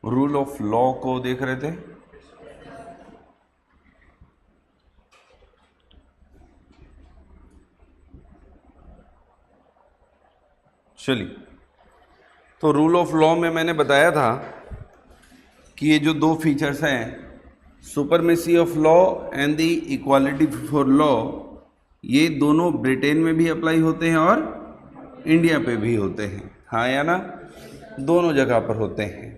Rule of law को देख रहे थे। चलिए, तो रूल ऑफ लॉ में मैंने बताया था कि ये जो दो फीचर्स हैं, supremacy of law and the equality before law, ये दोनों ब्रिटेन में भी अप्लाई होते हैं और इंडिया पे भी होते हैं, हाँ या ना, दोनों जगह पर होते हैं।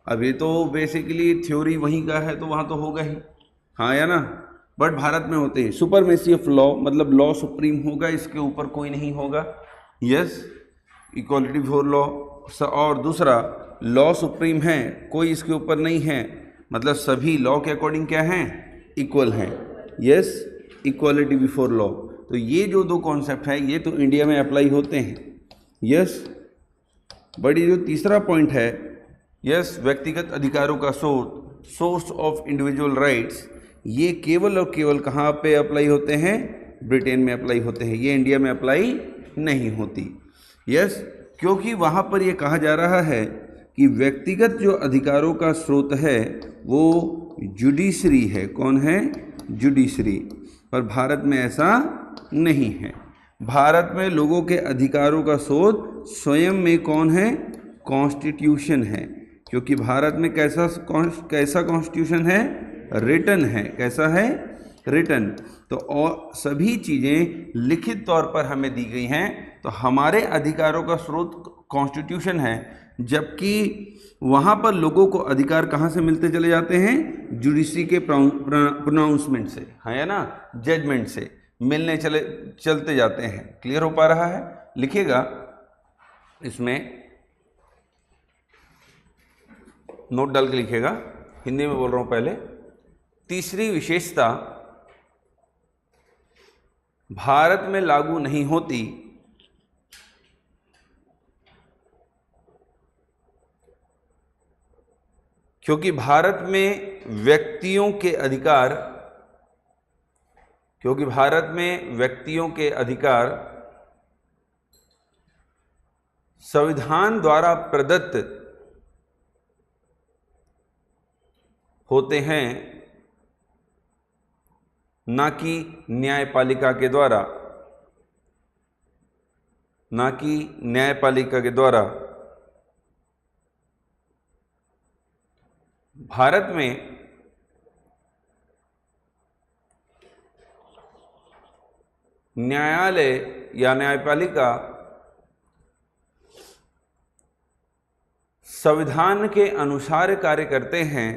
अब ये तो बेसिकली थ्योरी वहीं का है तो वहाँ तो होगा ही, हाँ या ना, बट भारत में होते हैं। सुपरमेसी ऑफ लॉ मतलब लॉ सुप्रीम होगा, इसके ऊपर कोई नहीं होगा, यस, इक्वालिटी बिफोर लॉ। और दूसरा, लॉ सुप्रीम है, कोई इसके ऊपर नहीं है, मतलब सभी लॉ के अकॉर्डिंग क्या हैं, इक्वल हैं, यस, इक्वालिटी बिफोर लॉ। तो ये जो दो कॉन्सेप्ट है ये तो इंडिया में अप्लाई होते हैं, यस। बट ये जो तीसरा पॉइंट है, यस, व्यक्तिगत अधिकारों का सोर्स ऑफ इंडिविजुअल राइट्स, ये केवल और केवल कहाँ पे अप्लाई होते हैं, ब्रिटेन में अप्लाई होते हैं, ये इंडिया में अप्लाई नहीं होती, यस। क्योंकि वहाँ पर ये कहा जा रहा है कि व्यक्तिगत जो अधिकारों का स्रोत है वो जुडिशरी है। कौन है, जुडिशरी। पर भारत में ऐसा नहीं है। भारत में लोगों के अधिकारों का स्रोत स्वयं में कौन है, कॉन्स्टिट्यूशन है। क्योंकि भारत में कैसा कॉन्स्टिट्यूशन है, रिटन है। कैसा है, रिटन। तो और सभी चीज़ें लिखित तौर पर हमें दी गई हैं, तो हमारे अधिकारों का स्रोत कॉन्स्टिट्यूशन है। जबकि वहाँ पर लोगों को अधिकार कहाँ से मिलते चले जाते हैं, जुडिशरी के प्रोनाउंसमेंट से, हाँ या ना, जजमेंट से मिलने चलते जाते हैं। क्लियर हो पा रहा है, लिखिएगा इसमें, नोट डाल के लिखिएगा, हिंदी में बोल रहा हूँ पहले। तीसरी विशेषता भारत में लागू नहीं होती क्योंकि भारत में व्यक्तियों के अधिकार संविधान द्वारा प्रदत्त होते हैं, ना कि न्यायपालिका के द्वारा। भारत में न्यायालय या न्यायपालिका संविधान के अनुसार कार्य करते हैं,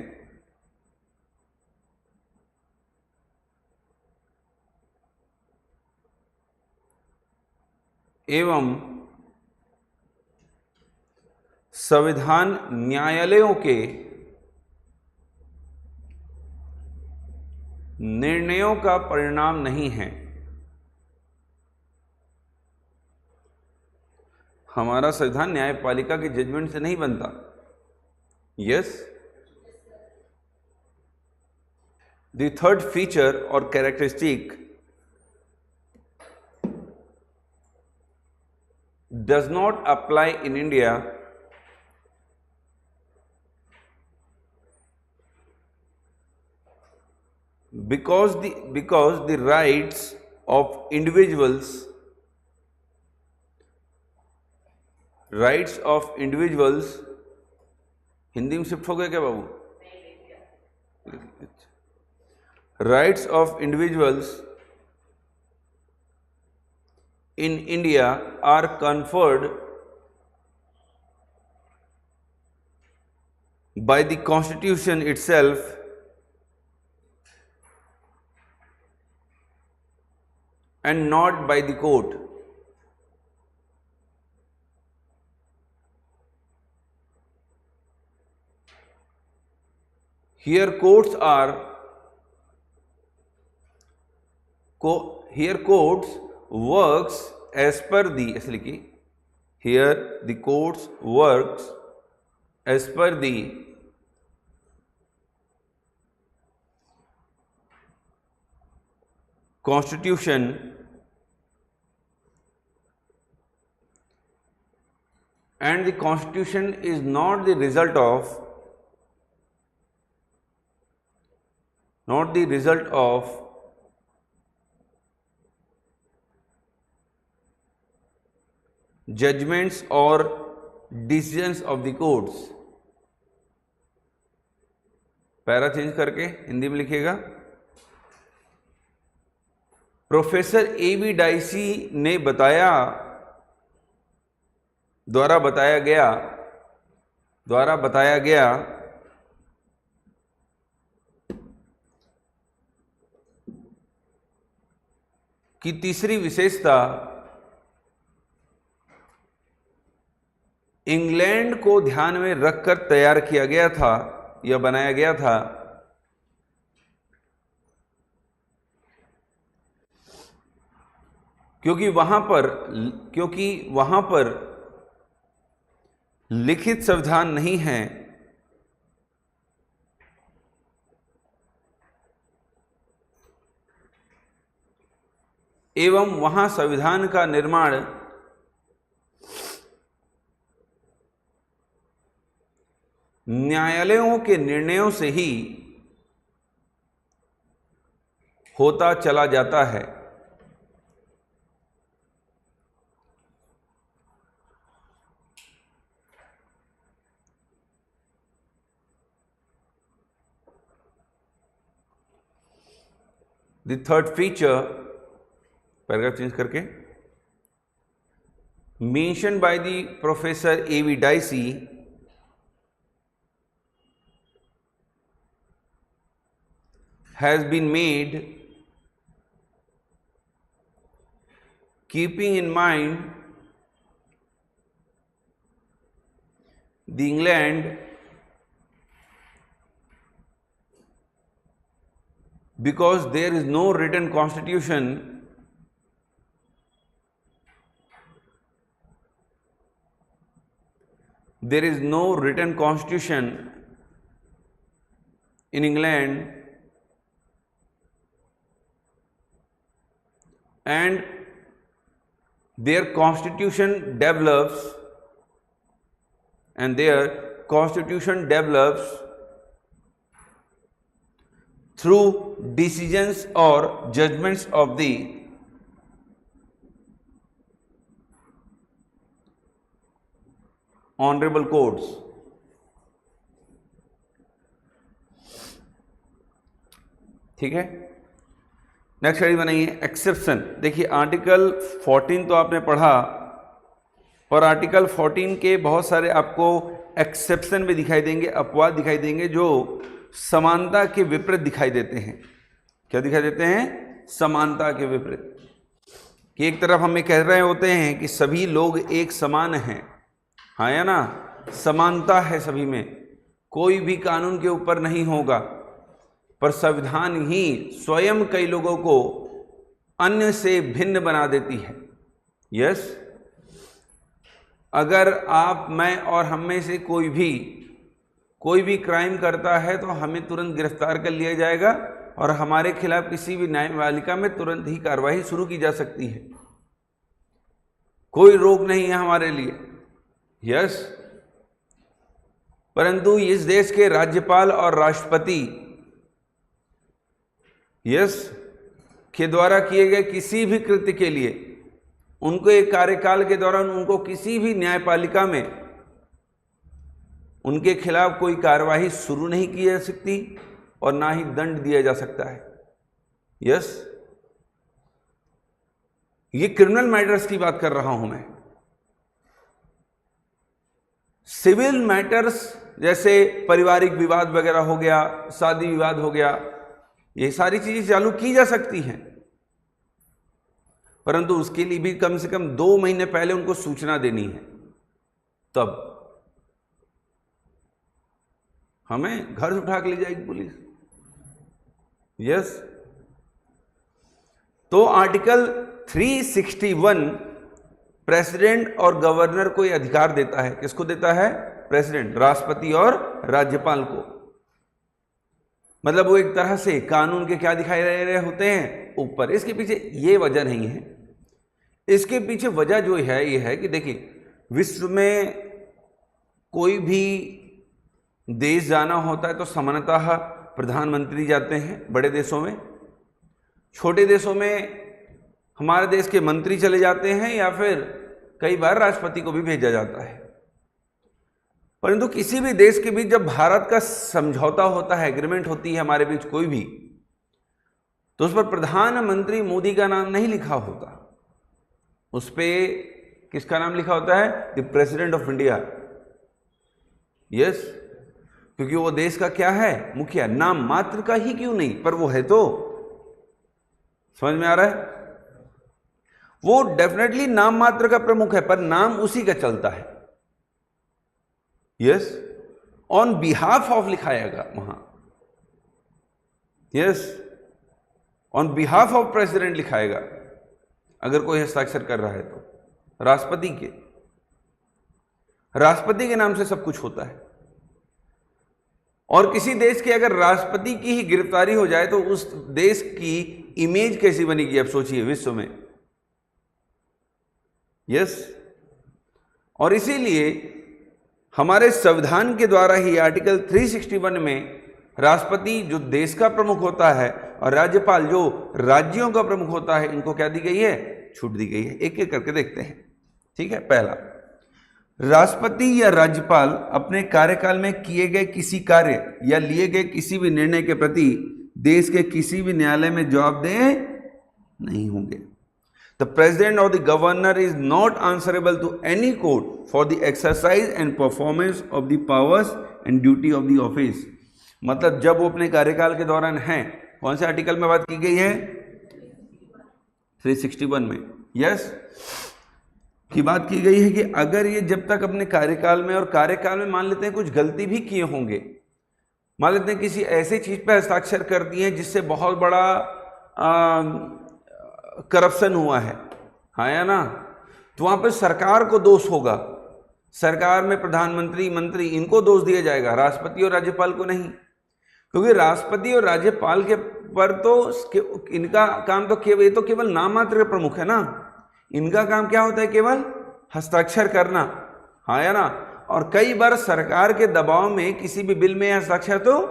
एवं संविधान न्यायालयों के निर्णयों का परिणाम नहीं है। हमारा संविधान न्यायपालिका के जजमेंट से नहीं बनता, यस। द थर्ड फीचर और characteristic does not apply in India because the rights of individuals Hindi में शिफ्ट हो गया क्या बाबू, rights of individuals in India are conferred by the Constitution itself and not by the court. Here courts works as per the, here the courts works as per the Constitution and the Constitution is not the result of not the result of judgments or decisions of the courts। Para change करके हिंदी में लिखिएगा, professor A.V. Dicey ने द्वारा बताया गया कि तीसरी विशेषता इंग्लैंड को ध्यान में रखकर तैयार किया गया था या बनाया गया था, क्योंकि वहां पर लिखित संविधान नहीं है एवं वहां संविधान का निर्माण न्यायालयों के निर्णयों से ही होता चला जाता है। The third feature, paragraph change करके, mentioned by the Professor A.V. Dicey has been made keeping in mind the England because there is no written constitution in England, and their constitution develops through decisions or judgments of the honourable courts. ठीक है, next slide बनाइए, exception. देखिए article 14 तो आपने पढ़ा और article 14 के बहुत सारे आपको एक्सेप्शन भी दिखाई देंगे, अपवाद दिखाई देंगे जो समानता के विपरीत दिखाई देते हैं। क्या दिखाई देते हैं? समानता के विपरीत। कि एक तरफ हम ये कह रहे होते हैं कि सभी लोग एक समान हैं, हाँ या ना, समानता है सभी में, कोई भी कानून के ऊपर नहीं होगा, पर संविधान ही स्वयं कई लोगों को अन्य से भिन्न बना देती है। यस, अगर आप, मैं और हम में से कोई भी क्राइम करता है तो हमें तुरंत गिरफ्तार कर लिया जाएगा और हमारे खिलाफ किसी भी न्यायपालिका में तुरंत ही कार्रवाई शुरू की जा सकती है, कोई रोक नहीं है हमारे लिए। यस, परंतु इस देश के राज्यपाल और राष्ट्रपति के द्वारा किए गए किसी भी कृत्य के लिए उनको एक कार्यकाल के दौरान उनको किसी भी न्यायपालिका में उनके खिलाफ कोई कार्यवाही शुरू नहीं की जा सकती और ना ही दंड दिया जा सकता है। यस, ये क्रिमिनल मैटर्स की बात कर रहा हूं मैं। सिविल मैटर्स जैसे पारिवारिक विवाद वगैरह हो गया, शादी विवाद हो गया, ये सारी चीजें चालू की जा सकती हैं, परंतु उसके लिए भी कम से कम 2 महीने पहले उनको सूचना देनी है, तब हमें घर से उठा के ले जाएगी पुलिस। यस, तो आर्टिकल 361 प्रेसिडेंट और गवर्नर को यह अधिकार देता है। किसको देता है? प्रेसिडेंट, राष्ट्रपति और राज्यपाल को। मतलब वो एक तरह से कानून के क्या दिखाई दे रहे होते हैं? ऊपर। इसके पीछे ये वजह नहीं है, इसके पीछे वजह जो है ये है कि देखिए, विश्व में कोई भी देश जाना होता है तो सामान्यतः प्रधानमंत्री जाते हैं बड़े देशों में, छोटे देशों में हमारे देश के मंत्री चले जाते हैं या फिर कई बार राष्ट्रपति को भी भेजा जाता है। परंतु किसी भी देश के बीच जब भारत का समझौता होता है, एग्रीमेंट होती है हमारे बीच कोई भी, तो उस पर प्रधानमंत्री मोदी का नाम नहीं लिखा होता, उस पर किसका नाम लिखा होता है? The president of India. Yes, क्योंकि वो देश का क्या है? मुखिया। नाम मात्र का ही क्यों नहीं, पर वो है तो। समझ में आ रहा है? वो डेफिनेटली नाम मात्र का प्रमुख है, पर नाम उसी का चलता है। यस, ऑन बिहाफ ऑफ लिखाएगा वहां। Yes, on behalf of president लिखाएगा अगर कोई हस्ताक्षर कर रहा है तो। राष्ट्रपति के नाम से सब कुछ होता है। और किसी देश के अगर राष्ट्रपति की ही गिरफ्तारी हो जाए तो उस देश की इमेज कैसी बनेगी, अब सोचिए विश्व में। यस, और इसीलिए हमारे संविधान के द्वारा ही आर्टिकल 361 में राष्ट्रपति जो देश का प्रमुख होता है और राज्यपाल जो राज्यों का प्रमुख होता है, इनको क्या दी गई है? छूट दी गई है। एक एक करके देखते हैं। ठीक है, पहला, राष्ट्रपति या राज्यपाल अपने कार्यकाल में किए गए किसी कार्य या लिए गए किसी भी निर्णय के प्रति देश के किसी भी न्यायालय में जवाबदेह नहीं होंगे। The president or the governor is not answerable to any court for the exercise and performance of the powers and duty of the office। मतलब जब वो अपने कार्यकाल के दौरान हैं, कौन से आर्टिकल में बात की गई है? 361 में। यस, की बात की गई है कि अगर ये जब तक अपने कार्यकाल में, और कार्यकाल में मान लेते हैं कुछ गलती भी किए होंगे, मान लेते हैं किसी ऐसी चीज पर हस्ताक्षर कर दिए जिससे बहुत बड़ा करप्शन हुआ है, हाँ या ना, तो वहां पर सरकार को दोष होगा। सरकार में प्रधानमंत्री, मंत्री, इनको दोष दिया जाएगा, राष्ट्रपति और राज्यपाल को नहीं। क्योंकि राष्ट्रपति और राज्यपाल के पर तो इनका काम तो केवल, ये तो केवल नाम मात्र के प्रमुख है ना, इनका काम क्या होता है? केवल हस्ताक्षर करना, हाँ या ना। और कई बार सरकार के दबाव में किसी भी बिल में हस्ताक्षर तो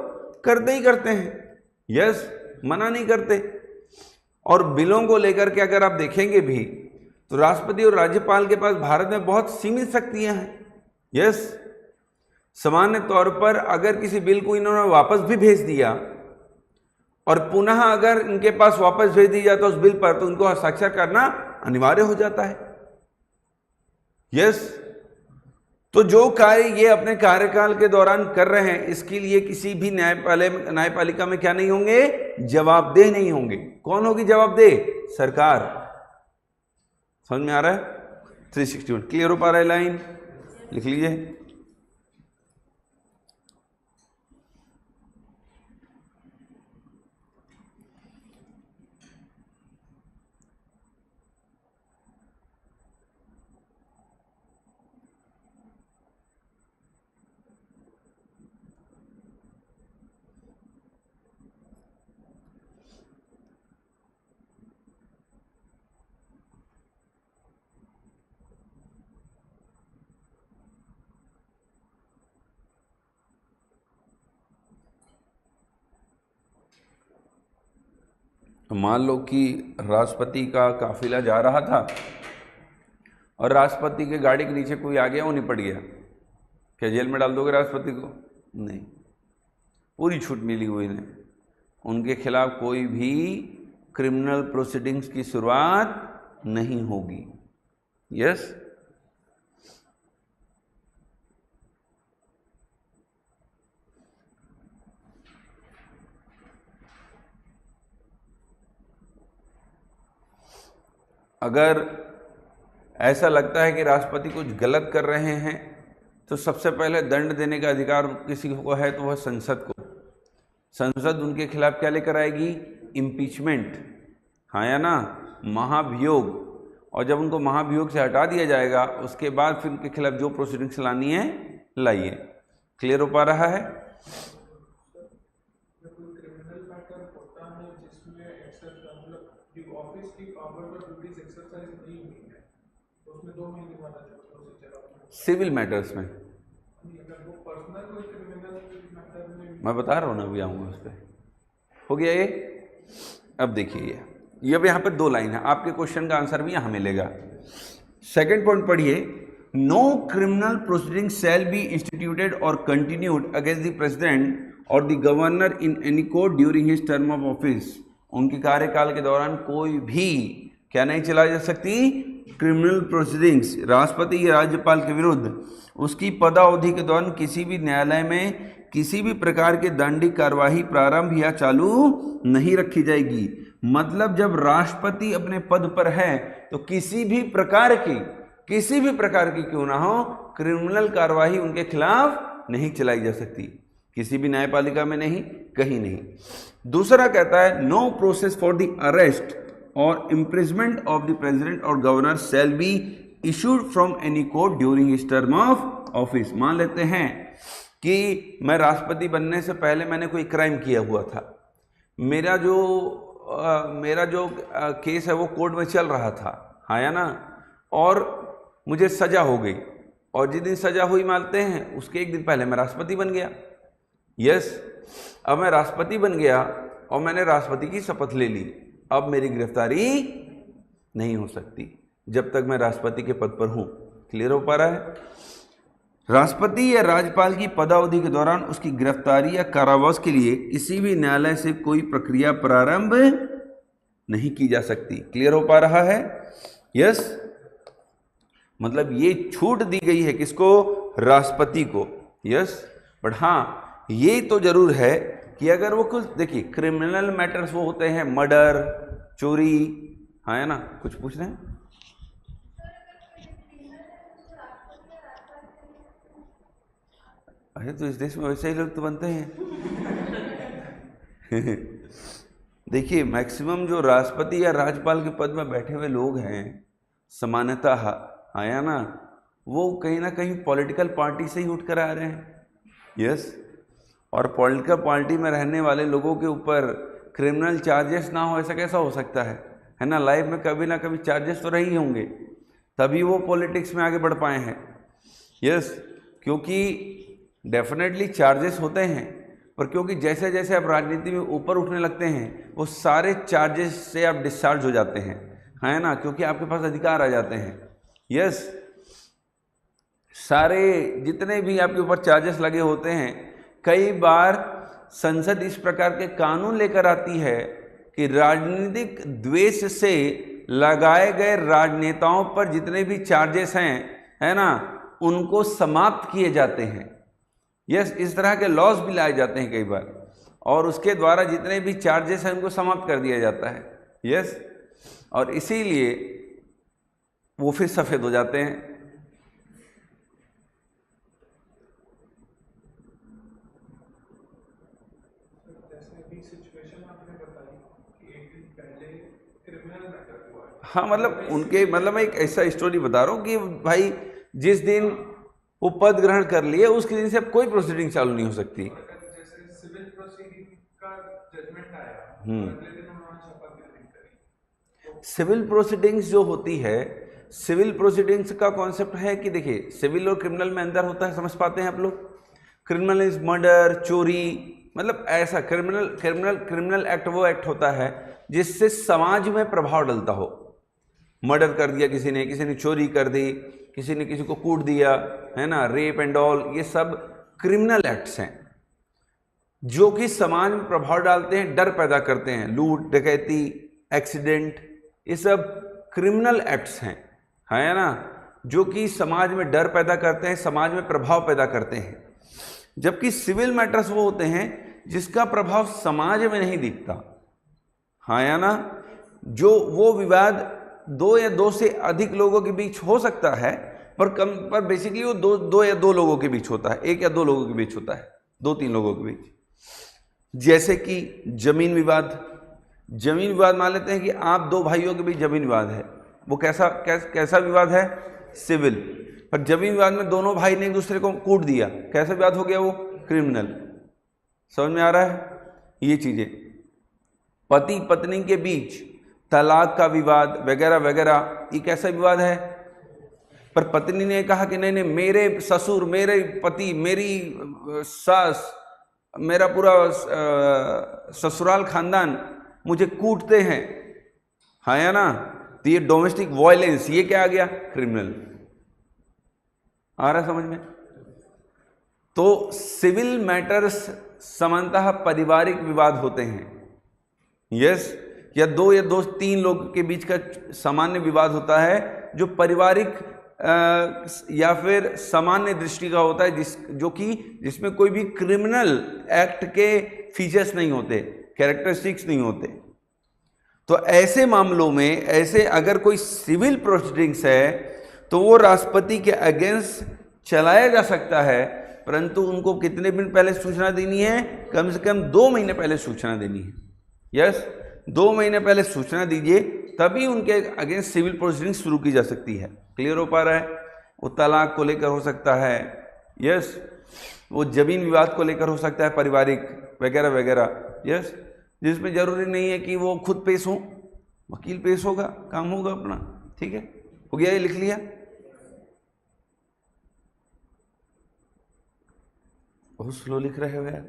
करते ही करते हैं। यस, मना नहीं करते। और बिलों को लेकर के अगर आप देखेंगे भी तो राष्ट्रपति और राज्यपाल के पास भारत में बहुत सीमित शक्तियां हैं। यस, सामान्य तौर पर अगर किसी बिल को इन्होंने वापस भी भेज दिया और पुनः अगर इनके पास वापस भेज दी जाता उस बिल पर, तो उनको हस्ताक्षर करना अनिवार्य हो जाता है। यस, तो जो कार्य ये अपने कार्यकाल के दौरान कर रहे हैं, इसके लिए किसी भी न्यायपालिका में क्या नहीं होंगे? जवाबदेह नहीं होंगे। कौन होगी जवाबदेह? सरकार। समझ में आ रहा है? 361 क्लियर हो पा रहा है? लाइन लिख लीजिए। मान लो कि राष्ट्रपति का काफिला जा रहा था और राष्ट्रपति के गाड़ी के नीचे कोई आ गया, वो निपट गया, क्या जेल में डाल दोगे राष्ट्रपति को? नहीं, पूरी छूट मिली हुई है। उनके खिलाफ कोई भी क्रिमिनल प्रोसीडिंग्स की शुरुआत नहीं होगी। यस, अगर ऐसा लगता है कि राष्ट्रपति कुछ गलत कर रहे हैं तो सबसे पहले दंड देने का अधिकार किसी को है तो वह संसद को। संसद उनके खिलाफ क्या लेकर आएगी? इम्पीचमेंट, हाँ या ना, महाभियोग। और जब उनको महाभियोग से हटा दिया जाएगा उसके बाद फिर उनके खिलाफ जो प्रोसीडिंग्स लानी है लाइए। क्लियर हो पा रहा है? सिविल मैटर्स में मैं बता रहा हूँ ना, अभी आऊँगा उस पर। हो गया ये। अब देखिए ये अब यहाँ पे 2 लाइन है, आपके क्वेश्चन का आंसर भी यहाँ मिलेगा। सेकंड पॉइंट पढ़िए, no criminal proceeding shall be instituted और कंटिन्यूड अगेंस्ट द प्रेसिडेंट और the governor in any court during his term of office. उनके कार्यकाल के दौरान कोई भी क्या नहीं चलाई जा सकती, क्रिमिनल प्रोसीडिंग्स राष्ट्रपति या राज्यपाल के विरुद्ध उसकी पदावधि के दौरान किसी भी न्यायालय में किसी भी प्रकार के दंडनीय कार्यवाही प्रारंभ या चालू नहीं रखी जाएगी। मतलब जब राष्ट्रपति अपने पद पर है तो किसी भी प्रकार की क्यों ना हो क्रिमिनल कार्यवाही उनके खिलाफ नहीं चलाई जा सकती, किसी भी न्यायपालिका में नहीं, कहीं नहीं। दूसरा कहता है, no process for the arrest और इम्प्रिजमेंट ऑफ द प्रेसिडेंट और governor shall be issued from any court during his term of office. मान लेते हैं कि मैं राष्ट्रपति बनने से पहले मैंने कोई क्राइम किया हुआ था, मेरा जो केस है वो कोर्ट में चल रहा था, हाँ या ना, और मुझे सजा हो गई, और जिस दिन सजा हुई मानते हैं उसके एक दिन पहले मैं राष्ट्रपति बन गया। यस, अब मैं राष्ट्रपति बन गया और मैंने राष्ट्रपति की शपथ ले ली, अब मेरी गिरफ्तारी नहीं हो सकती जब तक मैं राष्ट्रपति के पद पर हूं। क्लियर हो पा रहा है? राष्ट्रपति या राज्यपाल की पदावधि के दौरान उसकी गिरफ्तारी या कारावास के लिए किसी भी न्यायालय से कोई प्रक्रिया प्रारंभ नहीं की जा सकती। क्लियर हो पा रहा है? यस, मतलब ये छूट दी गई है किसको? राष्ट्रपति को। यस, बट हाँ ये तो जरूर है कि अगर वो कुछ, देखिए क्रिमिनल मैटर्स वो होते हैं, मर्डर, चोरी, हाँ है ना, कुछ पूछ रहे हैं? अरे तो इस देश में वैसे ही लोग तो बनते हैं। देखिए मैक्सिमम जो राष्ट्रपति या राज्यपाल के पद में बैठे हुए लोग हैं सामान्यतः, आया ना, वो कहीं ना कहीं पॉलिटिकल पार्टी से ही उठ कर आ रहे हैं। यस, और पॉलिटिकल पार्टी में रहने वाले लोगों के ऊपर क्रिमिनल चार्जेस ना हो, ऐसा कैसा हो सकता है ना? लाइफ में कभी ना कभी चार्जेस तो रही होंगे, तभी वो पॉलिटिक्स में आगे बढ़ पाए हैं। यस, क्योंकि डेफिनेटली चार्जेस होते हैं, पर क्योंकि जैसे जैसे आप राजनीति में ऊपर उठने लगते हैं वो सारे चार्जेस से आप डिस्चार्ज हो जाते हैं, है ना, क्योंकि आपके पास अधिकार आ जाते हैं। यस, सारे जितने भी आपके ऊपर चार्जेस लगे होते हैं, कई बार संसद इस प्रकार के कानून लेकर आती है कि राजनीतिक द्वेष से लगाए गए राजनेताओं पर जितने भी चार्जेस हैं, है ना, उनको समाप्त किए जाते हैं। यस, इस तरह के लॉज भी लाए जाते हैं कई बार, और उसके द्वारा जितने भी चार्जेस हैं उनको समाप्त कर दिया जाता है। यस, और इसीलिए वो फिर सफेद हो जाते हैं। हाँ, मतलब उनके, मतलब मैं एक ऐसा स्टोरी बता रहा हूँ कि भाई जिस दिन वो पद ग्रहण कर लिए उसके दिन से अब कोई प्रोसीडिंग चालू नहीं हो सकती। जैसे सिविल प्रोसीडिंग का जजमेंट आया, अगले दिन उन्होंने शपथ ग्रहण करी। सिविल प्रोसीडिंग्स जो होती है, सिविल प्रोसीडिंग्स का कॉन्सेप्ट है कि देखिए सिविल और क्रिमिनल में अंदर होता है, समझ पाते हैं आप लोग? क्रिमिनल इज मर्डर, चोरी, मतलब ऐसा क्रिमिनल एक्ट वो एक्ट होता है जिससे समाज में प्रभाव डलता हो। मर्डर कर दिया किसी ने चोरी कर दी, किसी ने किसी को कूट दिया, है ना, रेप एंड ऑल, ये सब क्रिमिनल एक्ट्स हैं जो कि समाज में प्रभाव डालते हैं, डर पैदा करते हैं। लूट, डकैती, एक्सीडेंट, ये सब क्रिमिनल एक्ट्स हैं, है ना, जो कि समाज में डर पैदा करते हैं, समाज में प्रभाव पैदा करते हैं। जबकि सिविल मैटर्स वो होते हैं जिसका प्रभाव समाज में नहीं दिखता, हाँ या ना, जो वो विवाद दो या दो से अधिक लोगों के बीच हो सकता है, पर बेसिकली वो दो या दो लोगों के बीच होता है, एक या दो लोगों के बीच होता है, 2-3 लोगों के बीच। जैसे कि जमीन विवाद मान लेते हैं कि आप 2 भाइयों के बीच जमीन विवाद है, वो कैसा विवाद है? सिविल। पर जमीन विवाद में दोनों भाई ने एक दूसरे को कूट दिया, कैसा विवाद हो गया? वो क्रिमिनल। समझ में आ रहा है? ये चीजें, पति पत्नी के बीच तलाक का विवाद वगैरह वगैरह, ये कैसा विवाद है? पर पत्नी ने कहा कि नहीं नहीं, मेरे ससुर, मेरे पति, मेरी सास, मेरा पूरा ससुराल खानदान मुझे कूटते हैं, हाँ या ना, तो ये डोमेस्टिक वायलेंस, ये क्या आ गया? क्रिमिनल। आ रहा समझ में? तो सिविल मैटर्स सामान्यतः पारिवारिक विवाद होते हैं, यस, या दो तीन लोग के बीच का सामान्य विवाद होता है जो पारिवारिक या फिर सामान्य दृष्टि का होता है, जिसमें कोई भी क्रिमिनल एक्ट के फीचर्स नहीं होते, कैरेक्टरिस्टिक्स नहीं होते। तो ऐसे मामलों में, ऐसे अगर कोई सिविल प्रोसीडिंग्स है तो वो राष्ट्रपति के अगेंस्ट चलाया जा सकता है, परंतु उनको कितने दिन पहले सूचना देनी है? कम से कम 2 महीने पहले सूचना देनी है। यस, 2 महीने पहले सूचना दीजिए, तभी उनके अगेंस्ट सिविल प्रोसीडिंग शुरू की जा सकती है। क्लियर हो पा रहा है? वो तलाक को लेकर हो सकता है, यस, वो जमीन विवाद को लेकर हो सकता है, पारिवारिक वगैरह वगैरह, यस, जिसमें जरूरी नहीं है कि वो खुद पेश हो, वकील पेश होगा, काम होगा अपना। ठीक है, हो गया? ये लिख लिया? बहुत स्लो लिख रहे हो यार।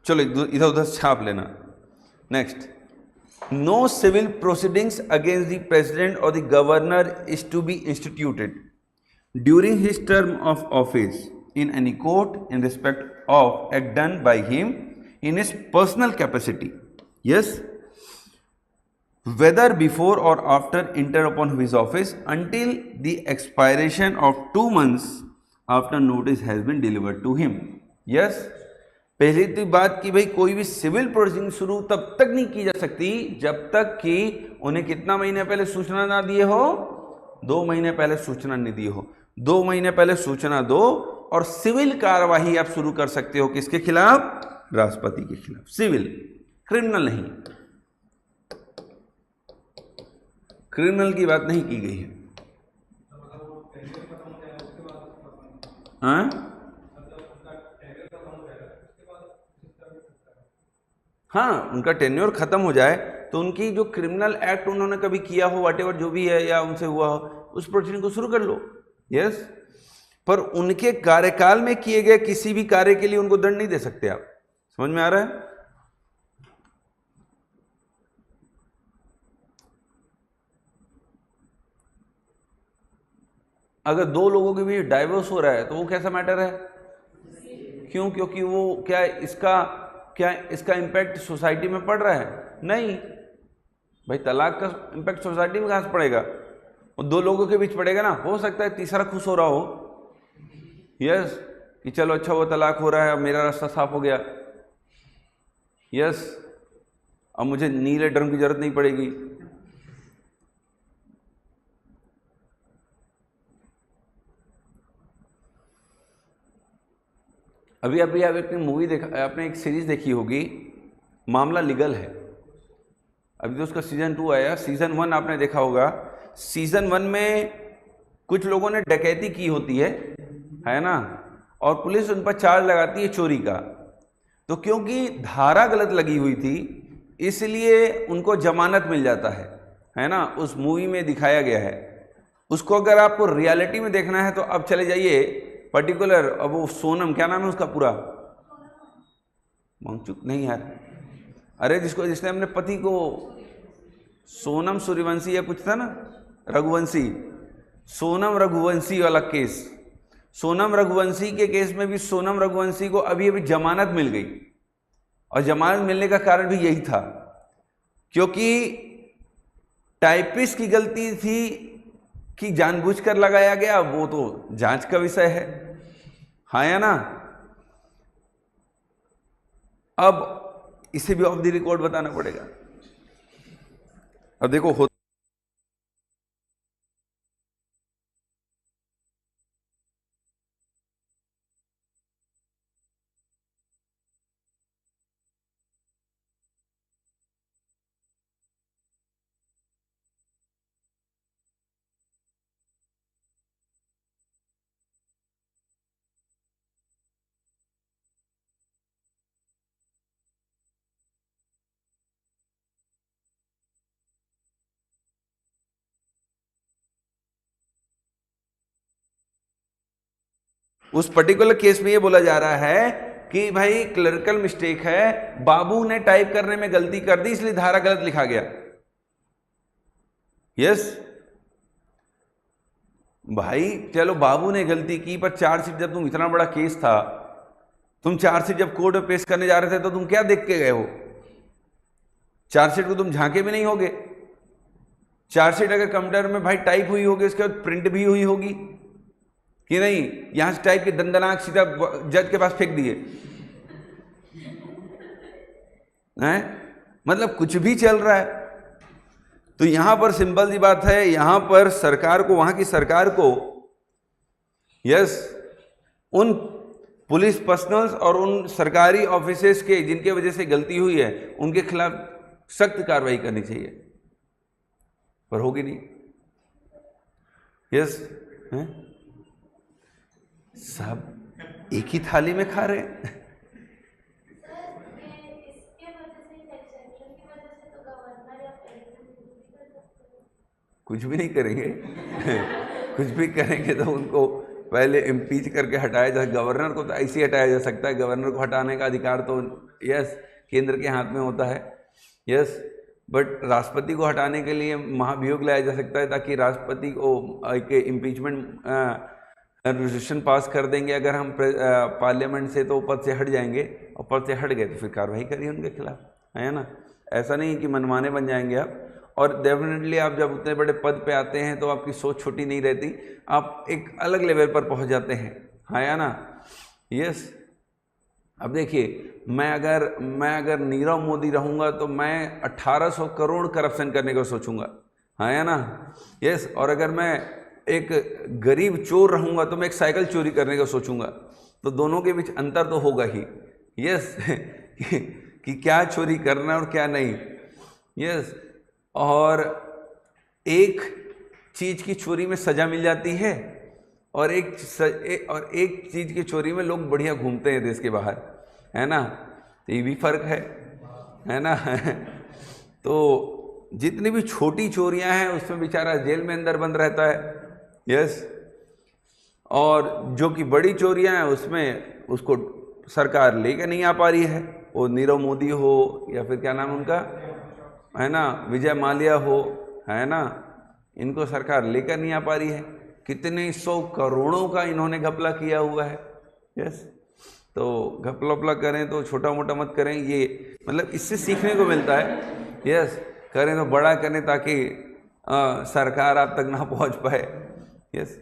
चलो इधर उधर छाप लेना। Next, no civil proceedings against the president और the governor is to be instituted during his term of office in any court in respect of act done by him in his personal capacity, yes, whether before or after enter upon his office until the expiration of 2 months after notice has been delivered to him, yes। पहली तो बात कि भाई कोई भी civil proceeding शुरू तब तक नहीं की जा सकती जब तक कि उन्हें कितना महीने पहले सूचना ना दिए हो? 2 महीने पहले सूचना नहीं दी हो। 2 महीने पहले सूचना दो और सिविल कार्यवाही आप शुरू कर सकते हो। किसके खिलाफ? राष्ट्रपति के खिलाफ। सिविल, क्रिमिनल नहीं। क्रिमिनल की बात नहीं की गई है। हाँ, उनका टेन्योर खत्म हो जाए तो उनकी जो क्रिमिनल एक्ट उन्होंने कभी किया हो, व्हाटएवर जो भी है, या उनसे हुआ हो, उस प्रोसीडिंग को शुरू कर लो, यस। पर उनके कार्यकाल में किए गए किसी भी कार्य के लिए उनको दंड नहीं दे सकते आप। समझ में आ रहा है? अगर 2 लोगों के बीच डाइवोर्स हो रहा है तो वो कैसा मैटर है? क्यों? क्योंकि वो क्या इसका इंपैक्ट सोसाइटी में पड़ रहा है? नहीं भाई, तलाक का इंपैक्ट सोसाइटी में कहां से पड़ेगा? वो 2 लोगों के बीच पड़ेगा ना। हो सकता है तीसरा खुश हो रहा हो, यस, कि चलो अच्छा वो तलाक हो रहा है, अब मेरा रास्ता साफ हो गया, यस, अब मुझे नीले ड्रम की जरूरत नहीं पड़ेगी। अभी अभी आप एक मूवी देखा, आपने एक सीरीज देखी होगी, मामला लीगल है। अभी तो उसका सीजन 2 आया। सीजन 1 आपने देखा होगा। सीजन 1 में कुछ लोगों ने डकैती की होती है ना, और पुलिस उन पर चार्ज लगाती है चोरी का। तो क्योंकि धारा गलत लगी हुई थी इसलिए उनको जमानत मिल जाता है ना। उस मूवी में दिखाया गया है। उसको अगर आपको रियलिटी में देखना है तो अब चले जाइए पर्टिकुलर, अब वो सोनम, क्या नाम है उसका पूरा? मंगचुक नहीं यार, अरे जिसने अपने पति को, सोनम सूर्यवंशी या कुछ था ना, रघुवंशी, सोनम रघुवंशी वाला केस। सोनम रघुवंशी के केस में भी सोनम रघुवंशी को अभी अभी जमानत मिल गई, और जमानत मिलने का कारण भी यही था क्योंकि टाइपिस्ट की गलती थी कि जानबूझकर लगाया गया, वो तो जांच का विषय है, हाँ या ना। अब इसे भी ऑफ द रिकॉर्ड बताना पड़ेगा। अब देखो उस पर्टिकुलर केस में ये बोला जा रहा है कि भाई क्लरिकल मिस्टेक है, बाबू ने टाइप करने में गलती कर दी इसलिए धारा गलत लिखा गया। यस भाई चलो बाबू ने गलती की, पर चार्जशीट जब तुम इतना बड़ा केस था, तुम चार्जशीट जब कोर्ट में पेश करने जा रहे थे तो तुम क्या देख के गए हो? चार्जशीट को तुम झांके भी नहीं होगे। चार्जशीट अगर कंप्यूटर में भाई टाइप हुई होगी, उसके बाद प्रिंट भी हुई होगी कि नहीं? यहां से टाइप के दंदनाक सीधा जज के पास फेंक दिए हैं, मतलब कुछ भी चल रहा है। तो यहां पर सिंपल सी बात है, यहां पर सरकार को, वहां की सरकार को यस उन पुलिस पर्सनल्स और उन सरकारी ऑफिसर्स के जिनके वजह से गलती हुई है उनके खिलाफ सख्त कार्रवाई करनी चाहिए, पर होगी नहीं। यस हैं? सब एक ही थाली में खा रहे हैं। कुछ भी नहीं करेंगे कुछ भी करेंगे तो उनको पहले इम्पीच करके हटाया जा। गवर्नर को तो ऐसे ही हटाया जा सकता है, गवर्नर को हटाने का अधिकार तो यस केंद्र के हाथ में होता है। यस बट राष्ट्रपति को हटाने के लिए महाभियोग लाया जा सकता है, ताकि राष्ट्रपति को एक इम्पीचमेंट रेजोल्यूशन पास कर देंगे अगर हम पार्लियामेंट से, तो पद से हट जाएंगे, और पद से हट गए तो फिर कार्रवाई करिए उनके खिलाफ, है ना? ऐसा नहीं कि मनमाने बन जाएंगे आप। और डेफिनेटली आप जब उतने बड़े पद पे आते हैं तो आपकी सोच छोटी नहीं रहती, आप एक अलग लेवल पर पहुंच जाते हैं, हाँ या ना? यस अब देखिए, मैं अगर नीरव मोदी रहूँगा तो मैं 1800 करोड़ करप्शन करने को सोचूंगा, हाँ या ना? यस और अगर मैं एक गरीब चोर रहूँगा तो मैं एक साइकिल चोरी करने का सोचूंगा, तो दोनों के बीच अंतर तो होगा ही। यस कि क्या चोरी करना और क्या नहीं। यस और एक चीज़ की चोरी में सज़ा मिल जाती है, और एक चीज़ की चोरी में लोग बढ़िया घूमते हैं देश के बाहर, है ना? तो ये भी फर्क है ना? तो जितनी भी छोटी चोरियां हैं उसमें बेचारा जेल में अंदर बंद रहता है। यस और जो कि बड़ी चोरियां हैं उसमें उसको सरकार लेकर नहीं आ पा रही है, वो नीरव मोदी हो या फिर क्या नाम उनका है ना, विजय माल्या हो, है ना, इनको सरकार लेकर नहीं आ पा रही है। कितने 100 करोड़ों का इन्होंने घपला किया हुआ है। यस तो घपला वपला करें तो छोटा मोटा मत करें, ये मतलब इससे सीखने को मिलता है। यस करें तो बड़ा करें ताकि सरकार आप तक ना पहुंच पाए। यस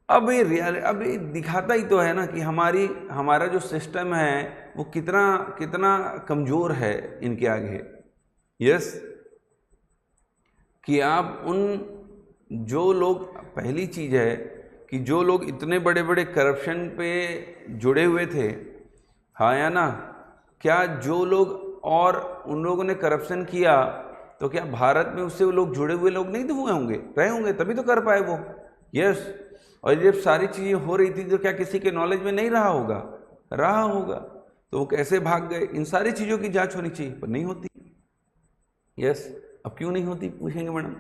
अब ये दिखाता ही तो है ना कि हमारा जो सिस्टम है वो कितना कमज़ोर है इनके आगे। यस कि आप जो लोग, पहली चीज़ है कि जो लोग इतने बड़े बड़े करप्शन पे जुड़े हुए थे, हाँ या ना, क्या जो लोग और उन लोगों ने करप्शन किया तो क्या भारत में उससे वो लोग जुड़े हुए लोग नहीं हुए होंगे, रहे होंगे, तभी तो कर पाए वो। यस और जब सारी चीज़ें हो रही थी तो क्या किसी के नॉलेज में नहीं रहा होगा, तो वो कैसे भाग गए? इन सारी चीज़ों की जांच होनी चाहिए पर नहीं होती। यस अब क्यों नहीं होती पूछेंगे मैडम?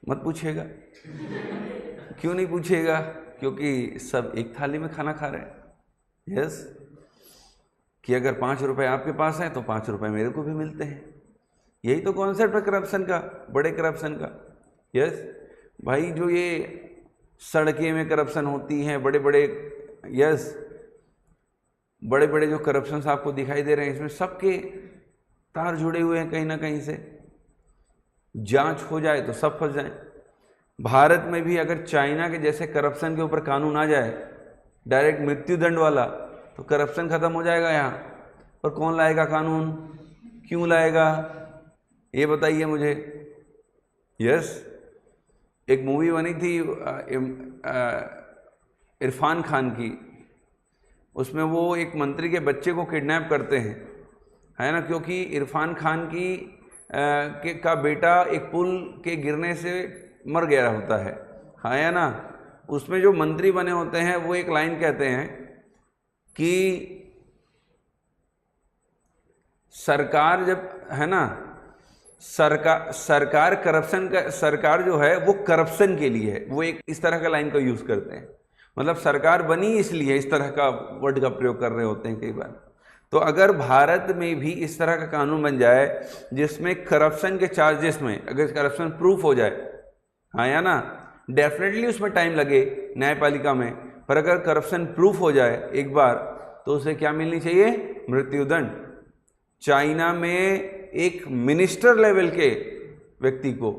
मत पूछिएगा। क्यों नहीं पूछिएगा? क्योंकि सब एक थाली में खाना खा रहे हैं। यस कि अगर 5 रुपए आपके पास हैं तो 5 रुपए मेरे को भी मिलते हैं। यही तो कॉन्सेप्ट है करप्शन का, बड़े करप्शन का। यस भाई जो ये सड़कें में करप्शन होती हैं, बड़े बड़े जो करप्शन आपको दिखाई दे रहे हैं, इसमें सबके तार जुड़े हुए हैं कहीं ना कहीं से। जांच हो जाए तो सब फंस जाए। भारत में भी अगर चाइना के जैसे करप्शन के ऊपर कानून आ जाए, डायरेक्ट मृत्यु दंड वाला, तो करप्शन खत्म हो जाएगा यहाँ। पर कौन लाएगा कानून? क्यों लाएगा ये बताइए मुझे। यस एक मूवी बनी थी इरफान खान की, उसमें वो एक मंत्री के बच्चे को किडनैप करते हैं, है ना, क्योंकि इरफान खान का बेटा एक पुल के गिरने से मर गया होता है, हाँ या ना। उसमें जो मंत्री बने होते हैं वो एक लाइन कहते हैं कि सरकार जब है ना, सरकार करप्शन का, सरकार जो है वो करप्शन के लिए है, वो एक इस तरह का लाइन का यूज करते हैं। मतलब सरकार बनी इसलिए इस तरह का वर्ड का प्रयोग कर रहे होते हैं कई बार। तो अगर भारत में भी इस तरह का कानून बन जाए जिसमें करप्शन के चार्जेस में अगर करप्शन प्रूफ हो जाए, हाँ या ना, डेफिनेटली उसमें टाइम लगे न्यायपालिका में, पर अगर करप्शन प्रूफ हो जाए एक बार तो उसे क्या मिलनी चाहिए? मृत्युदंड। चाइना में एक मिनिस्टर लेवल के व्यक्ति को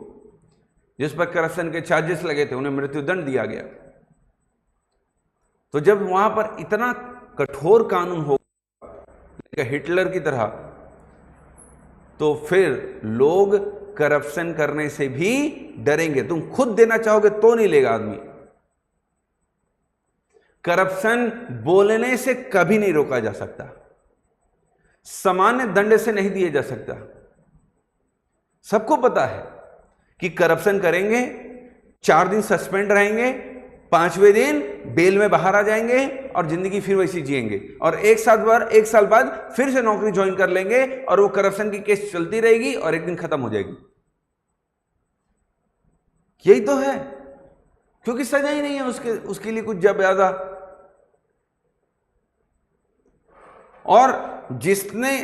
जिस पर करप्शन के चार्जेस लगे थे उन्हें मृत्युदंड दिया गया। तो जब वहां पर इतना कठोर कानून होगा हिटलर की तरह, तो फिर लोग करप्शन करने से भी डरेंगे। तुम खुद देना चाहोगे तो नहीं लेगा आदमी। करप्शन बोलने से कभी नहीं रोका जा सकता, सामान्य दंड से नहीं दिए जा सकता। सबको पता है कि करप्शन करेंगे 4 दिन सस्पेंड रहेंगे, 5वें दिन बेल में बाहर आ जाएंगे और जिंदगी फिर वैसी जिएंगे, और एक साल बाद फिर से नौकरी ज्वाइन कर लेंगे और वो करप्शन की केस चलती रहेगी और एक दिन खत्म हो जाएगी। यही तो है, क्योंकि सजा ही नहीं है उसके लिए कुछ जब ज्यादा। और जिसने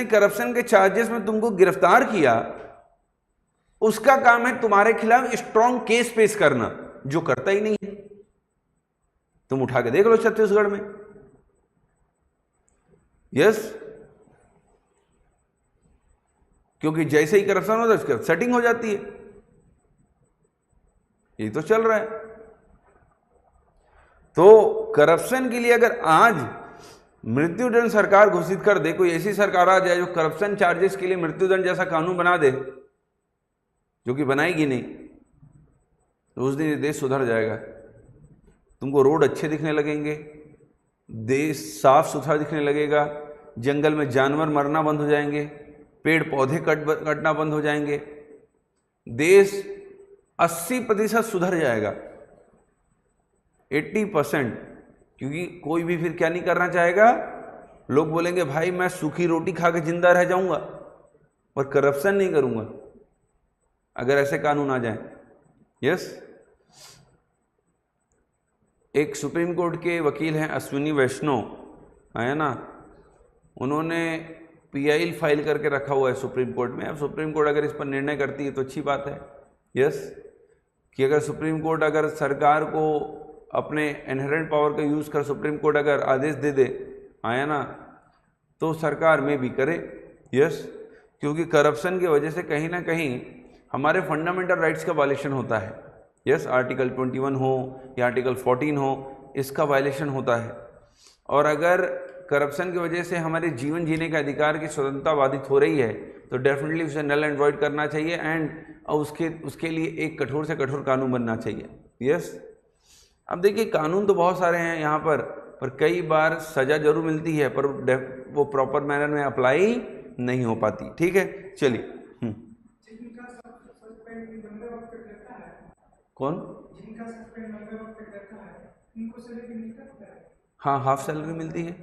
करप्शन के चार्जेस में तुमको गिरफ्तार किया, उसका काम है तुम्हारे खिलाफ स्ट्रॉन्ग केस पेश करना, जो करता ही नहीं है। तुम उठा के देख लो छत्तीसगढ़ में। यस, क्योंकि जैसे ही करप्शन होता है उसके सेटिंग हो जाती है। ये तो चल रहा है। तो करप्शन के लिए अगर आज मृत्युदंड सरकार घोषित कर दे, कोई ऐसी सरकार आ जाए जो करप्शन चार्जेस के लिए मृत्युदंड जैसा कानून बना दे, जो कि बनाएगी नहीं, तो उस दिन देश सुधर जाएगा। तुमको रोड अच्छे दिखने लगेंगे, देश साफ सुथरा दिखने लगेगा, जंगल में जानवर मरना बंद हो जाएंगे, पेड़ पौधे कटना बंद हो जाएंगे, देश 80% सुधर जाएगा, 80%। क्योंकि कोई भी फिर क्या नहीं करना चाहेगा, लोग बोलेंगे भाई मैं सूखी रोटी खा के जिंदा रह जाऊंगा और करप्शन नहीं करूंगा, अगर ऐसे कानून आ जाएं। यस, एक सुप्रीम कोर्ट के वकील हैं अश्विनी वैष्णव, है ना, उन्होंने PIL फाइल करके रखा हुआ है सुप्रीम कोर्ट में। अब सुप्रीम कोर्ट अगर इस पर निर्णय करती है तो अच्छी बात है। यस, कि अगर सुप्रीम कोर्ट अगर सरकार को अपने इनहेरेंट पावर का यूज़ कर सुप्रीम कोर्ट अगर आदेश दे दे, आया ना, तो सरकार में भी करे। यस, क्योंकि करप्शन की वजह से कहीं ना कहीं हमारे फंडामेंटल राइट्स का वायलेशन होता है। यस, आर्टिकल 21 हो या आर्टिकल 14 हो, इसका वायलेशन होता है। और अगर करप्शन की वजह से हमारे जीवन जीने के अधिकार की स्वतंत्रता बाधित हो रही है तो डेफिनेटली उसे नल एंड वॉइड करना चाहिए, एंड उसके लिए एक कठोर से कठोर कानून बनना चाहिए। यस, अब देखिए कानून तो बहुत सारे हैं यहाँ पर कई बार सज़ा जरूर मिलती है, पर वो प्रॉपर मैनर में अप्लाई नहीं हो पाती। ठीक है, चलिए। कौन? जिनका सस्पेंड लंबे वक्त तक रहता है, उनको सैलरी मिलता है? हाँ, हाफ सैलरी मिलती है।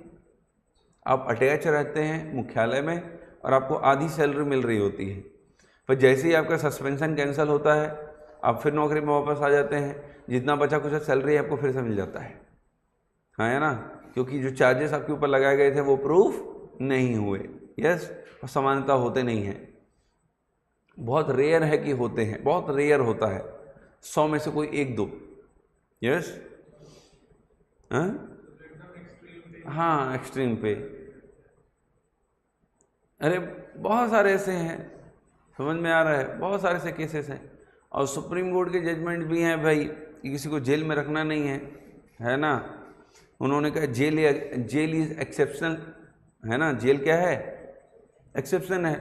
आप अटैच रहते हैं मुख्यालय में और आपको आधी सैलरी मिल रही होती है, पर जैसे ही आपका सस्पेंशन कैंसिल होता है आप फिर नौकरी में वापस आ जाते हैं, जितना बचा कुछ सैलरी आपको फिर से मिल जाता है। हाँ, है ना, क्योंकि जो चार्जेस आपके ऊपर लगाए गए थे वो प्रूफ नहीं हुए। यस, और समानता होते नहीं हैं, बहुत रेयर है कि होते हैं, बहुत रेयर होता है, 100 में से कोई 1-2। यस, हाँ, एक्सट्रीम पे। अरे बहुत सारे ऐसे हैं, समझ में आ रहा है, बहुत सारे ऐसे केसेस हैं। और सुप्रीम कोर्ट के जजमेंट भी हैं भाई कि किसी को जेल में रखना नहीं है ना। उन्होंने कहा जेल इज एक्सेप्शनल, है ना, जेल क्या है? एक्सेप्शन है।